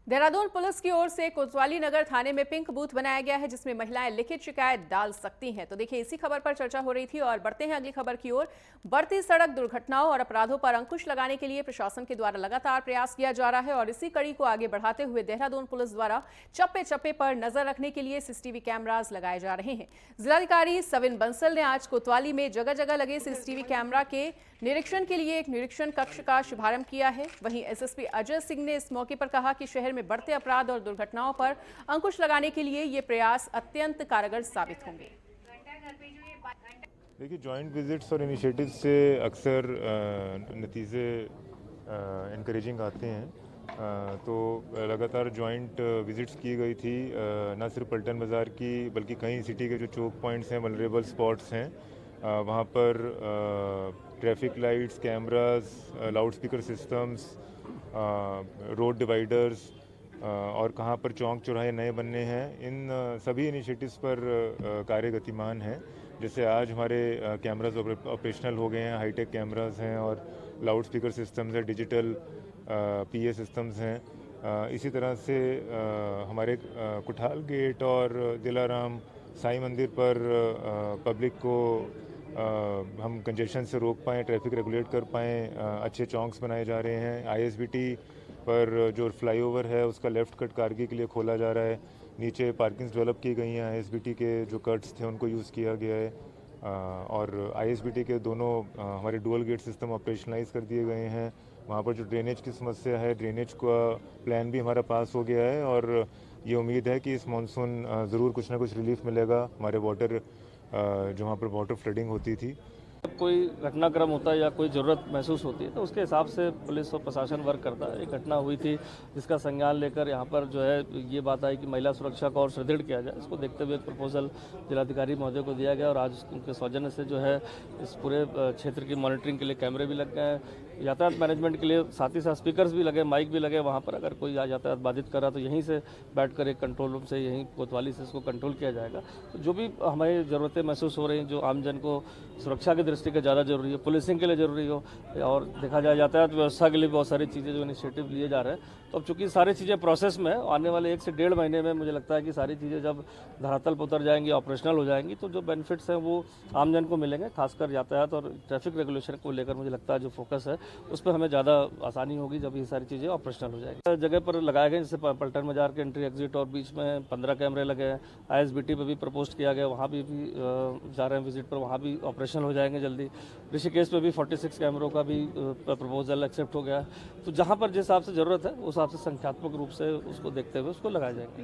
Dehradun police की ओर से कोतवाली नगर थाने में पिंक बूथ बनाया गया है, जिसमें महिलाएं लिखित शिकायत डाल सकती हैं। तो देखिए, इसी खबर पर चर्चा हो रही थी और बढ़ते हैं अगली खबर की ओर। बढ़ती सड़क दुर्घटनाओं और अपराधों पर अंकुश लगाने के लिए प्रशासन के द्वारा लगातार प्रयास किया जा रहा है और इसी कड़ी को आगे बढ़ाते हुए देहरादून पुलिस द्वारा चप्पे चप्पे पर नजर रखने के लिए सीसीटीवी कैमरास लगाए जा रहे हैं। जिलाधिकारी सविन बंसल ने आज कोतवाली में जगह जगह लगे सीसीटीवी कैमरा के निरीक्षण के लिए एक निरीक्षण कक्ष का शुभारंभ किया है। वहीं एसएसपी अजय सिंह ने इस मौके पर कहा कि शहर में बढ़ते अपराध और दुर्घटनाओं पर अंकुश लगाने के लिए ये प्रयास अत्यंत कारगर साबित होंगे। देखिए, जॉइंट विजिट्स और इनिशिएटिव्स से अक्सर नतीजे इनकरेजिंग आते हैं। तो लगातार जॉइंट विजिट्स की गई थी, न सिर्फ पलटन बाज़ार की बल्कि कई सिटी के जो चौक पॉइंट्स हैं, वल्नरेबल स्पॉट्स हैं, वहाँ पर traffic lights, cameras, loud speaker systems, road dividers और कहाँ पर चौक चौराहे नए बनने हैं, इन सभी इनिशिएटिव्स पर कार्य गतिमान है। जैसे आज हमारे कैमरास ऑपरेशनल हो गए हैं, हाईटेक कैमरास हैं और लाउड स्पीकर सिस्टम्स हैं, डिजिटल पीए सिस्टम्स हैं। इसी तरह से हमारे कुठाल गेट और दिलाराम साईं मंदिर पर पब्लिक को हम कंजेशन से रोक पाएँ, ट्रैफिक रेगुलेट कर पाएँ, अच्छे चौंक्स बनाए जा रहे हैं। आईएसबीटी पर जो फ्लाईओवर है उसका लेफ़्ट कट कारगी के लिए खोला जा रहा है। नीचे पार्किंग्स डेवलप की गई हैं, आईएसबीटी के जो कट्स थे उनको यूज़ किया गया है और आईएसबीटी के दोनों हमारे डुअल गेट सिस्टम ऑपरेशनलाइज कर दिए गए हैं। वहाँ पर जो ड्रेनेज की समस्या है, ड्रेनेज का प्लान भी हमारा पास हो गया है और ये उम्मीद है कि इस मानसून ज़रूर कुछ ना कुछ रिलीफ मिलेगा हमारे वाटर जो वहाँ पर वाटर फ्लडिंग होती थी। जब कोई घटनाक्रम होता है या कोई ज़रूरत महसूस होती है तो उसके हिसाब से पुलिस और प्रशासन वर्क करता है। एक घटना हुई थी जिसका संज्ञान लेकर यहाँ पर जो है ये बात आई कि महिला सुरक्षा को और सुदृढ़ किया जाए। इसको देखते हुए एक प्रपोजल जिलाधिकारी महोदय को दिया गया और आज उनके सौजन्य से जो है इस पूरे क्षेत्र की मॉनिटरिंग के लिए कैमरे भी लग गए हैं, यातायात मैनेजमेंट के लिए साथ ही साथ स्पीकर्स भी लगे, माइक भी लगे। वहाँ पर अगर कोई यातायात बाधित कर रहा तो यहीं से बैठकर एक कंट्रोल रूम से यहीं कोतवाली से इसको कंट्रोल किया जाएगा। तो जो भी हमें ज़रूरतें महसूस हो रही हैं, जो आमजन को सुरक्षा की दृष्टि से ज़्यादा जरूरी है, पुलिसिंग के लिए ज़रूरी हो और देखा जाए यातायात व्यवस्था के लिए बहुत सारी चीज़ें जो इनिशिएटिव लिए जा रहे हैं। तो अब चूँकि सारी चीज़ें प्रोसेस में आने वाले 1 से 1.5 महीने में मुझे लगता है कि सारी चीज़ें जब धरातल पर उतर जाएंगी, ऑपरेशनल हो जाएंगी, तो जो बेनिफिट्स हैं वो आमजन को मिलेंगे। खासकर यातायात और ट्रैफिक रेगुलेशन को लेकर मुझे लगता है जो फोकस है उस पर हमें ज़्यादा आसानी होगी जब ये सारी चीज़ें ऑपरेशनल हो जाएगी। जगह पर लगाए गए, जैसे पलटन बाजार के एंट्री एग्जिट और बीच में 15 कैमरे लगे हैं। आईएसबीटी पे भी प्रपोज किया गया, वहाँ भी जा रहे हैं विजिट पर, वहाँ भी ऑपरेशनल हो जाएंगे जल्दी। ऋषिकेश पे भी 46 कैमरों का भी प्रपोजल एक्सेप्ट हो गया। तो जहाँ पर जिस हिसाब से ज़रूरत है उस हिसाब से संख्यात्मक रूप से उसको देखते हुए उसको लगाए जाएंगे।